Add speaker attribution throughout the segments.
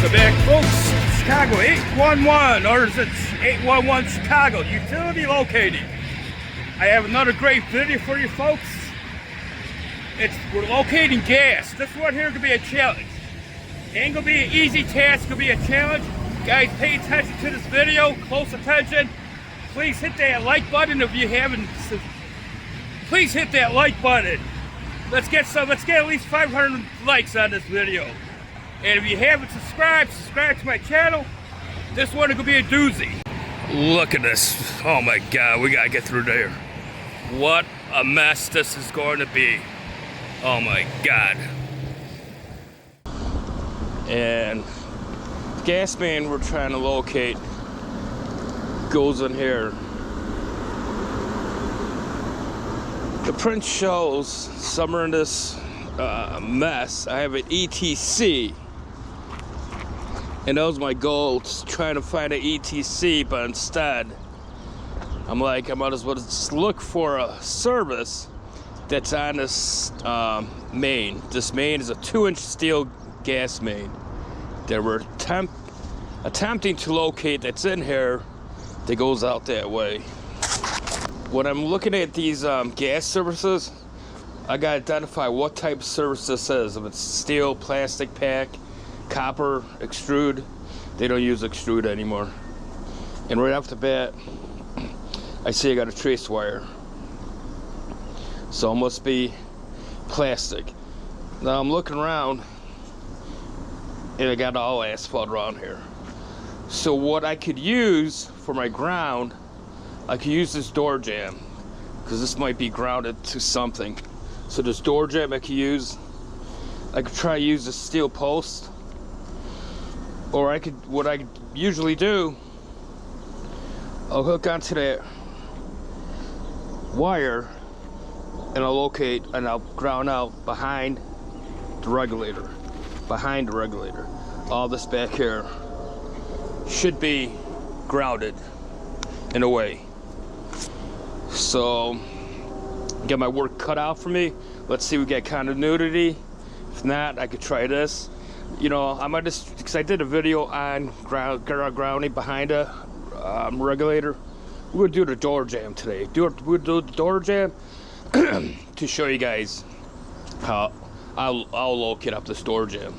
Speaker 1: Welcome back, folks. Chicago 811, or is it 811 Chicago? Utility locating. I have another great video for you folks. We're locating gas. This one here could be a challenge. It ain't gonna be an easy task, it's gonna be a challenge. Guys, pay attention to this video, close attention. Please hit that like button if you haven't. Please hit that like button. Let's get at least 500 likes on this video. And if you haven't subscribed to my channel. This one could be a doozy. Look at this. Oh my God, we gotta get through there. What a mess this is going to be. Oh my God. And the gas main we're trying to locate goes in here. The print shows somewhere in this mess I have an ETC, and that was my goal, trying to find an ETC, but instead I'm like, I might as well just look for a service that's on this main. This main is a 2-inch steel gas main that we're attempting to locate, that's in here, that goes out that way. When I'm looking at these gas services, I gotta identify what type of service this is. If it's steel, plastic pack, copper, extrude. They don't use extrude anymore. And right off the bat, I see I got a trace wire. So it must be plastic. Now I'm looking around, and I got all asphalt around here. So what I could use for my ground, I could use this door jamb, because this might be grounded to something. So this door jamb I could use. I could try to use a steel post, or what I usually do, I'll hook onto that wire and I'll locate and I'll ground out behind the regulator. All this back here should be grounded in a way. So get my work cut out for me. Let's see if we get continuity. If not, I could try this. You know, I might just, because I did a video on grounding behind a regulator. We're gonna do the door jamb today. We'll do the door jamb to show you guys how I'll locate up this door jamb.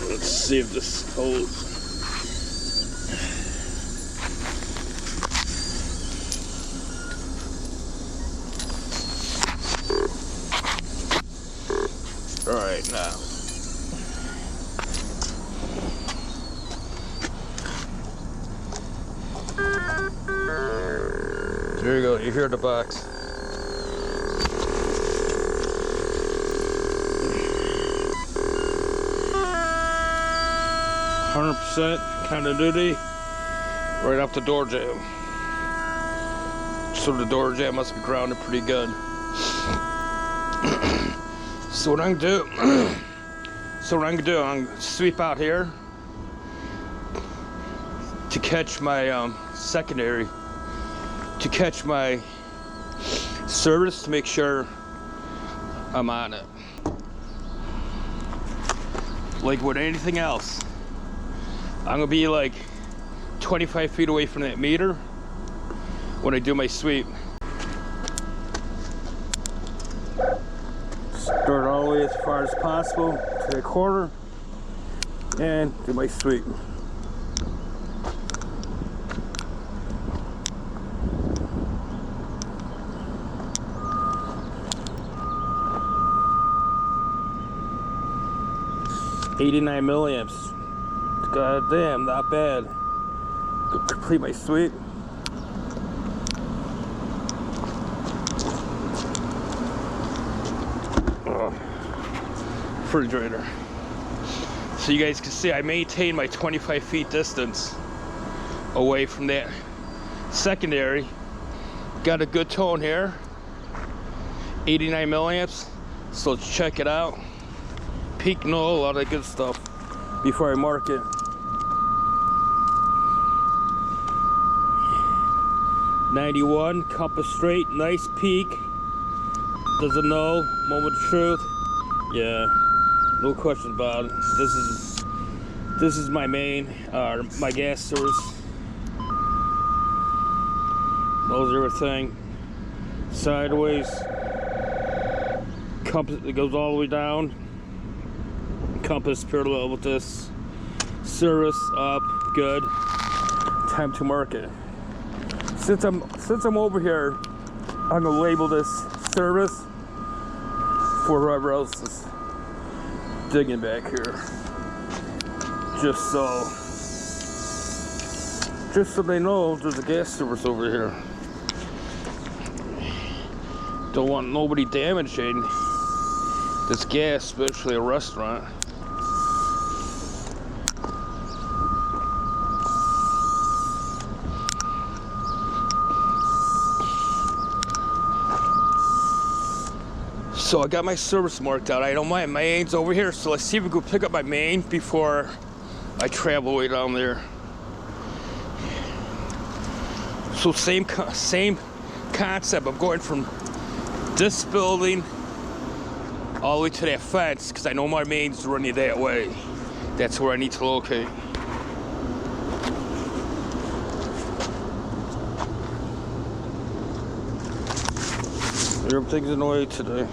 Speaker 1: Let's see if this holds. All right, now. There you go, you hear the box. Continuity right off the door jamb. So the door jamb must be grounded pretty good. So what I'm gonna do, I'm gonna sweep out here to catch my secondary, to catch my service, to make sure I'm on it. Like with anything else, I'm gonna be like 25 feet away from that meter when I do my sweep. Start all the way as far as possible to the corner and do my sweep. $89 milliamps. God damn, not bad. Complete my sweep. Refrigerator. So you guys can see I maintain my 25 feet distance away from that secondary. Got a good tone here. 89 milliamps. So let's check it out. Peak Null, all that good stuff before I mark it. 91, compass straight, nice peak. Does a Null, moment of truth. Yeah, no question about it. This is my main, my gas source. Knows everything. Sideways. Compass, it goes all the way down. Compass parallel with this. Service up, good. Time to mark it. Since I'm over here, I'm gonna label this service for whoever else is digging back here. Just so they know there's a gas service over here. Don't want nobody damaging this gas, especially a restaurant. So I got my service marked out. I don't mind, my main's over here. So let's see if we can pick up my main before I travel way down there. So same concept. I'm going from this building all the way to that fence because I know my main's running that way. That's where I need to locate. Everything's in the way today.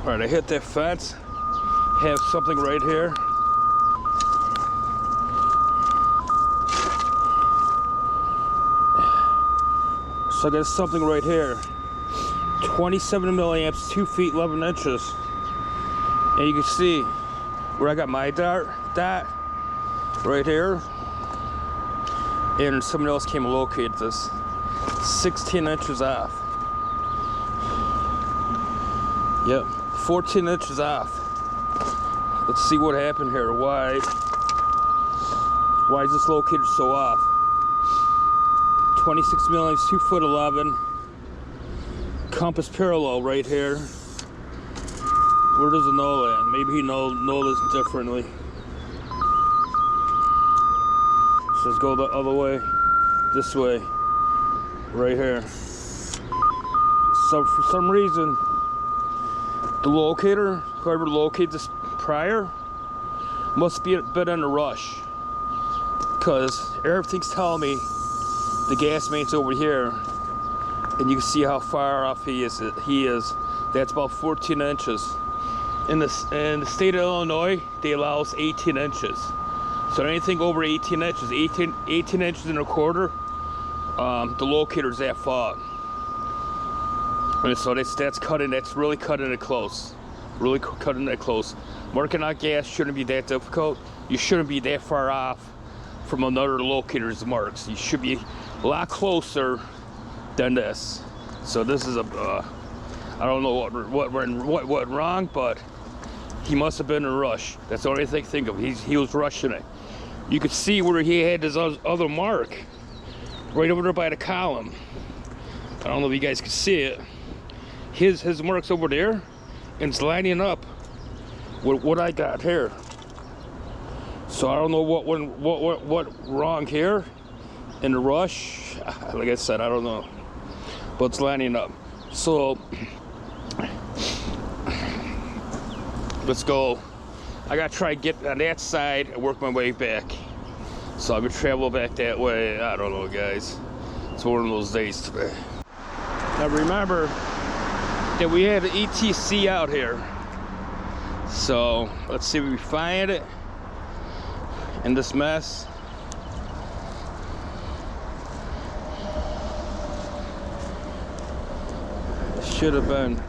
Speaker 1: All right, I hit that fence, have something right here. So I got something right here. 27 milliamps, 2 feet, 11 inches. And you can see where I got my dot right here. And someone else came and located this. 16 inches off. Yep. 14 inches off. Let's see what happened here. Why is this located so off? 26 millimeters, 2 foot 11. Compass parallel right here. Where does the Null at? Maybe he know this differently. So let's go the other way. This way. Right here. So for some reason, the locator, whoever located this prior, must be a bit in a rush. Because everything's telling me the gas main's over here. And you can see how far off he is. That's about 14 inches. In the state of Illinois, they allow us 18 inches. So anything over 18 inches, 18 inches and a quarter, the locator's that far. And so that's really cutting it close. Really cutting it close. Marking out gas shouldn't be that difficult. You shouldn't be that far off from another locator's marks. You should be a lot closer than this. So this is I don't know what went wrong, but he must have been in a rush. That's the only thing I think of. He was rushing it. You could see where he had his other mark right over there by the column. I don't know if you guys can see it. His mark's over there, and it's lining up with what I got here. So I don't know what went wrong here in the rush. Like I said, I don't know, but it's lining up. So let's go. I gotta try to get on that side and work my way back. So I'm gonna travel back that way. I don't know, guys. It's one of those days today. Now remember that we have an ETC out here. So let's see if we find it in this mess. Should have been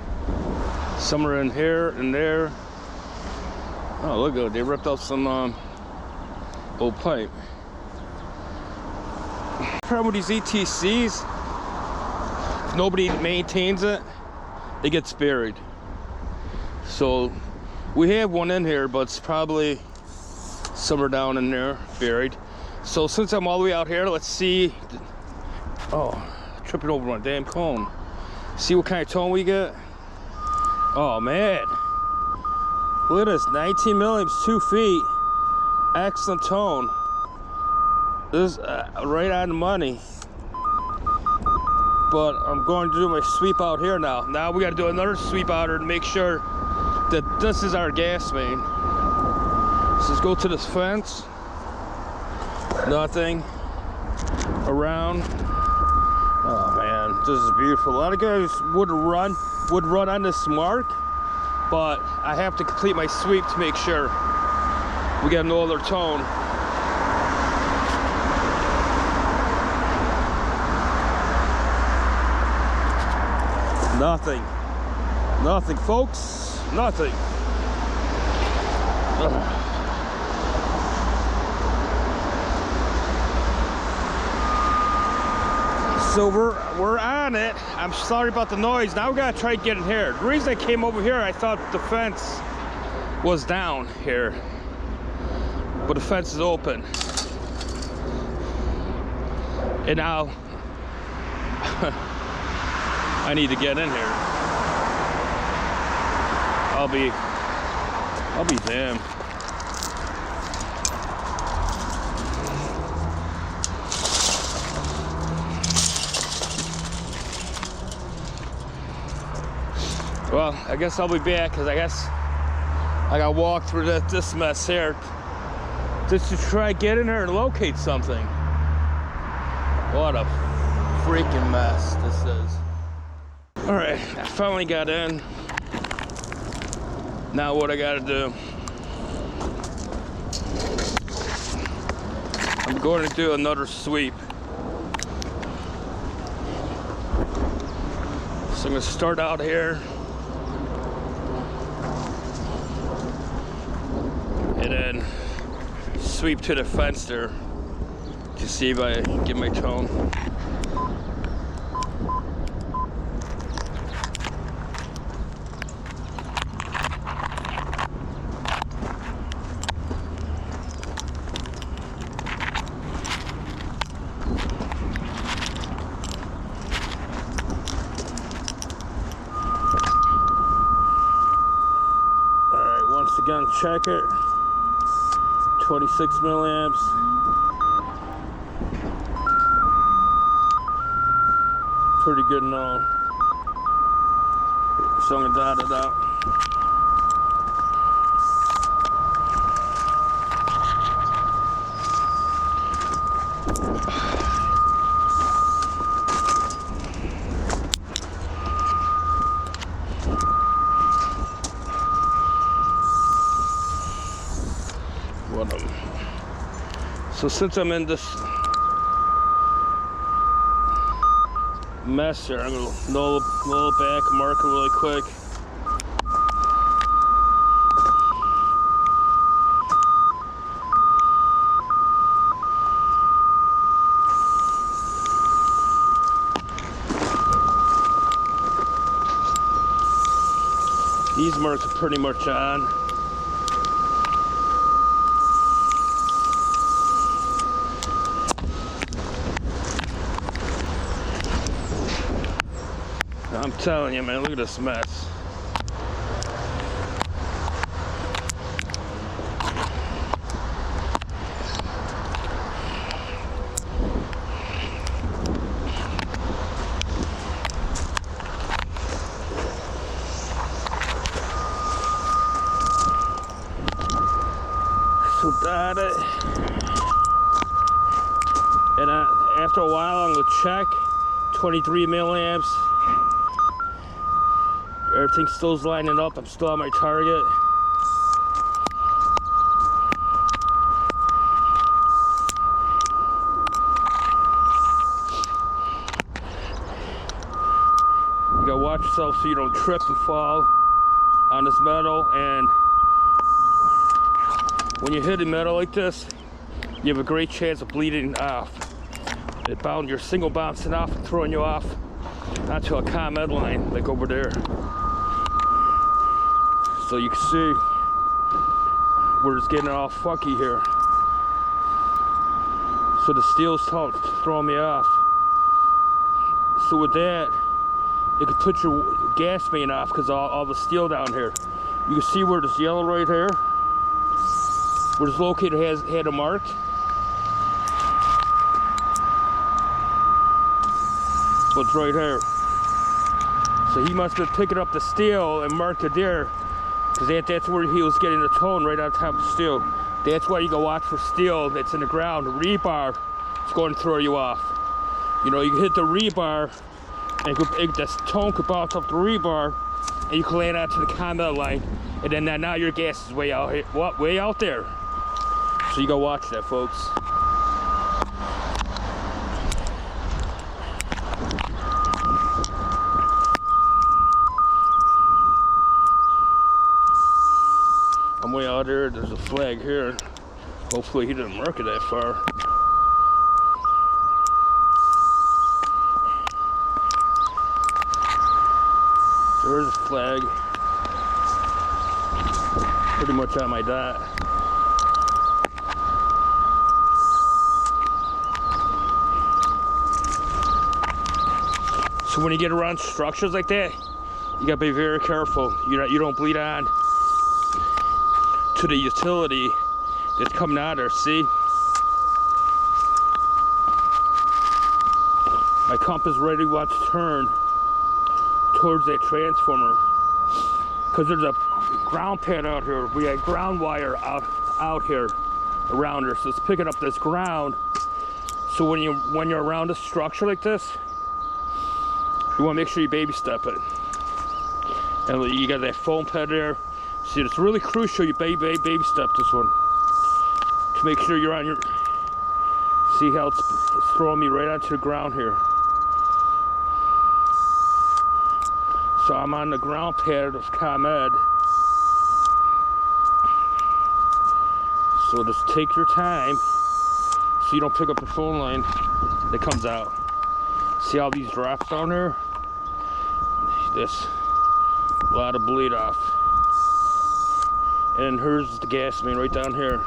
Speaker 1: somewhere in here and there. Oh, look at it. They ripped off some old pipe. The problem with these ETCs, if nobody maintains it, it gets buried. So we have one in here, but it's probably somewhere down in there, buried. So since I'm all the way out here, let's see. Oh, tripping over my damn cone. See what kind of tone we get. Oh man, look at this, 19 millimeters, 2 feet. Excellent tone. This is right on the money. But I'm going to do my sweep out here now. Now we got to do another sweep out here to make sure that this is our gas main. So let's go to this fence. Nothing around. Oh man, this is beautiful. A lot of guys would run on this mark, but I have to complete my sweep to make sure we got no other tone. Nothing, folks. Nothing. Ugh. So we're on it. I'm sorry about the noise. Now we gotta try to get in here. The reason I came over here, I thought the fence was down here, but the fence is open. And now I need to get in here. I'll be damned. Well, I guess I'll be back because I guess I gotta walk through this mess here just to try to get in here and locate something. What a freaking mess this is. All right, I finally got in. Now what I gotta do, I'm going to do another sweep. So I'm gonna start out here. And then sweep to the fence there to see if I get my tone. All right, once again, check it. 26 milliamps. Pretty good now. So I'm gonna dot it out. So since I'm in this mess here, I'm gonna null back, mark it really quick. These marks are pretty much on. I'm telling you, man, look at this mess. So that it. And after a while, I'm gonna check 23 milliamps. Everything still's lining up. I'm still on my target. You gotta watch yourself so you don't trip and fall on this metal. And when you hit a metal like this, you have a great chance of bleeding off. You're single bouncing off and throwing you off onto a ComEd line, like over there. So you can see where it's getting all funky here. So the steel's throwing me off. So with that, it could put your gas main off because all the steel down here. You can see where this yellow right here, where this locator had a mark. What's right here. So he must have picking up the steel and marked it there, because that's where he was getting the tone, right on top of the steel. That's why you go watch for steel that's in the ground. The rebar is going to throw you off. You know, you can hit the rebar and the tone could bounce off the rebar and you can land onto the ComEd line, and then now your gas is way out here, way out there. So you go watch that, folks. I'm way out there. There's a flag here. Hopefully he didn't mark it that far. There's a flag. Pretty much on my dot. So when you get around structures like that, you gotta be very careful. You don't bleed on to the utility that's coming out there. See, my compass ready wants to turn towards that transformer, because there's a ground pad out here. We had ground wire out here around here, so it's picking up this ground. So when you're around a structure like this, you want to make sure you baby step it. And you got that foam pad there. See, it's really crucial you baby step this one to make sure you're on your. See how it's throwing me right onto the ground here. So I'm on the ground pad of ComEd. So just take your time so you don't pick up the phone line that comes out. See how these drops down here? This, a lot of bleed off. And here's the gas main right down here.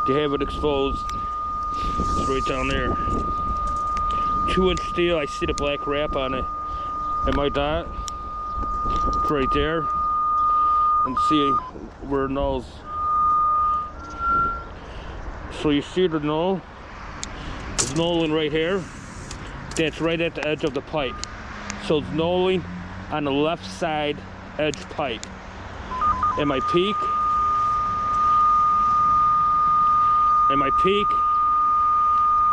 Speaker 1: To have it exposed, it's right down there. 2-inch steel, I see the black wrap on it. And my dot, it's right there. And see where it nulls. So you see the null? It's nulling right here. That's right at the edge of the pipe. So it's nulling on the left side edge pipe. And my peak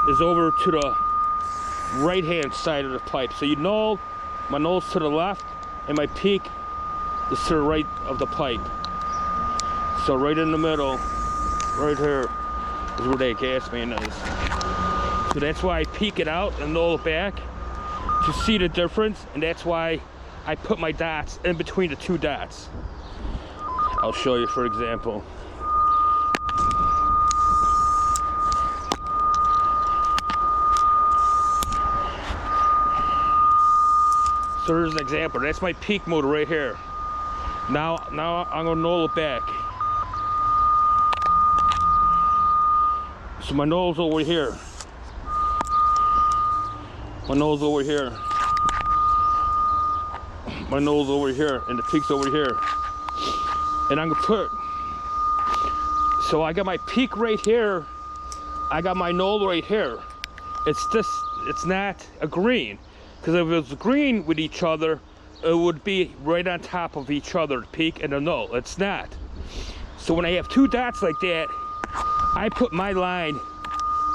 Speaker 1: is over to the right hand side of the pipe. So you null, my null's to the left and my peak is to the right of the pipe. So right in the middle, right here, is where that gas main is. So that's why I peek it out and null it back to see the difference, and that's why I put my dots in between the two dots. I'll show you, for example. So there's an example. That's my peak mode right here. Now I'm gonna null it back. So my null's over here. My null's over here. My null's over here, and the peak's over here. And I'm gonna put, so I got my peak right here, I got my null right here. It's not a green, because if it was green with each other, it would be right on top of each other, the peak and the null. It's not. So when I have two dots like that, I put my line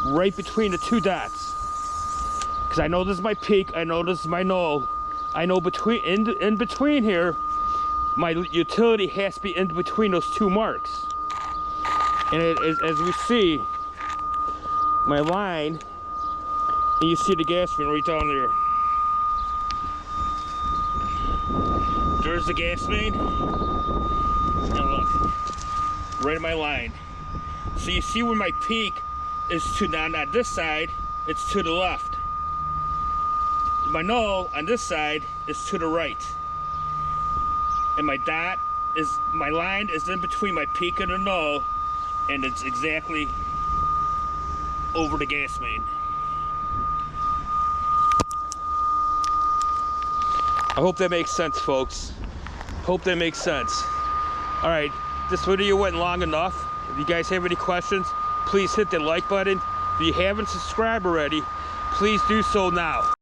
Speaker 1: right between the two dots. Because I know this is my peak, I know this is my null. I know in between here, my utility has to be in between those two marks. And as we see, my line, and you see the gas main right down there. There's the gas main. And look, right in my line. So you see where my peak is to, now on this side, it's to the left. My null on this side is to the right. And my dot is, my line is in between my peak and the null, and it's exactly over the gas main. I hope that makes sense, folks. Hope that makes sense. All right, this video went long enough. If you guys have any questions, please hit the like button. If you haven't subscribed already, please do so now.